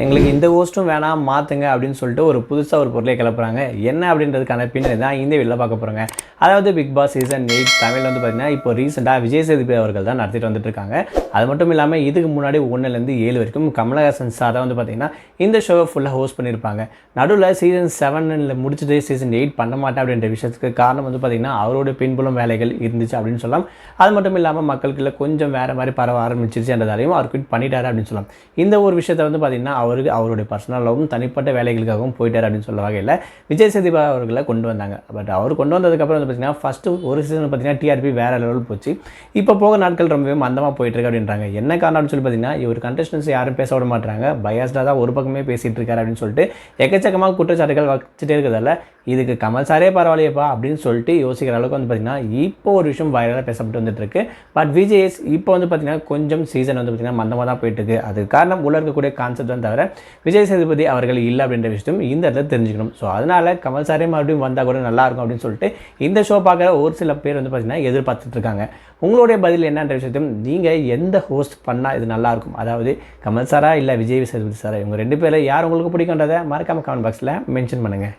எங்களுக்கு இந்த ஹோஸ்ட்டும் வேணாம் மாற்றுங்க அப்படின்னு சொல்லிட்டு ஒரு புதுசாக ஒரு பொருளை கிளப்புறாங்க. என்ன அப்படின்றதுக்கான பின்னணி தான் இந்த வீடியோவில் பார்க்க போகிறோங்க. அதாவது பிக் பாஸ் சீசன் 8 தமிழில் வந்து பார்த்திங்கன்னா இப்போ ரீசெண்டாக விஜய் சேதுபதி அவர்கள் தான் நடத்திட்டு வந்துட்டு இருக்காங்க. அது மட்டும் இல்லாமல் இதுக்கு முன்னாடி 1லேருந்து 7 வரைக்கும் கமலஹாசன் சார் தான் வந்து பார்த்திங்கன்னா இந்த ஷோவை ஃபுல்லாக ஹோஸ்ட் பண்ணியிருப்பாங்க. நடுவில் சீசன் 7 முடிச்சுட்டு சீசன் 8 பண்ண மாட்டேன் அப்படின்ற விஷயத்துக்கு காரணம் வந்து பார்த்திங்கன்னா அவரோட பின்புலம் வேலைகள் இருந்துச்சு அப்படின்னு சொல்லலாம். அது மட்டும் இல்லாமல் மக்களுக்குள்ள கொஞ்சம் வேறு மாதிரி பரவ ஆரம்பிச்சிருச்சுன்றதாலையும் அவர் குவிட் பண்ணிட்டாரு அப்படின்னு சொல்லலாம். இந்த ஒரு விஷயத்தை வந்து பார்த்திங்கன்னா அவருடைய பர்சனலாகவும் தனிப்பட்ட வேலைகளுக்காகவும் போயிட்டார் அப்படின்னு சொல்ல வகையில் விஜய் சேதுபதி அவர்களை கொண்டு வந்தாங்க. பட் அவர் கொண்டு வந்ததுக்கப்புறம் வந்து பார்த்திங்கன்னா ஃபஸ்ட்டு ஒரு சீசன் பார்த்திங்கன்னா டிஆர்பி வேறு லெவல் போச்சு. இப்போ போக நாட்கள் ரொம்பவே மந்தமாக போயிட்டுருக்கு அப்படின்றாங்க. என்ன காரணம் அப்படின்னு சொல்லி பார்த்திங்கன்னா இவர் கண்டஸ்டன்ஸ் யாரும் பேச விட மாட்டாங்க, பயாஸ்டாக தான் ஒரு பக்கமே பேசிகிட்டு இருக்காரு அப்படின்னு சொல்லிட்டு எக்கச்சக்கமாக குற்றச்சாட்டுகள் வச்சுட்டே இருக்கிறதால இதுக்கு கமல் சாரே பரவாயில்லையப்பா அப்படின்னு சொல்லிட்டு யோசிக்கிற அளவுக்கு வந்து பார்த்திங்கன்னா இப்போ ஒரு விஷயம் வைரலாக பேசப்பட்டு வந்துட்டு இருக்கு. பட் விஜய்ஸ் இப்போ வந்து பார்த்திங்கன்னா கொஞ்சம் சீசன் வந்து பார்த்திங்கன்னா மந்தமாக தான் போயிட்டு இருக்கு. அதுக்கு காரணம் உள்ள இருக்கக்கூடிய கான்செப்ட் தான் தவிர விஜய் சேதுபதி அவர்கள் இல்லை அப்படின்ற விஷயம் இந்த இடத்துல தெரிஞ்சுக்கணும். ஸோ அதனால் கமல் சாரே மறுபடியும் வந்தால் கூட நல்லாயிருக்கும் அப்படின்னு சொல்லிட்டு இந்த ஷோ பார்க்குற ஒரு சில பேர் வந்து பார்த்திங்கன்னா எதிர்பார்த்துட்டு இருக்காங்க. உங்களுடைய பதில் என்னன்ற விஷயத்தையும் நீங்கள் எந்த ஹோஸ்ட் பண்ணால் இது நல்லாயிருக்கும், அதாவது கமல் சாரா இல்லை விஜய் சேதுபதி சாரா, இவங்க 2 பேரில் யார் உங்களுக்கு பிடிக்குன்றதை மறக்காமல் கமெண்ட் பாக்ஸில் மென்ஷன் பண்ணுங்கள்.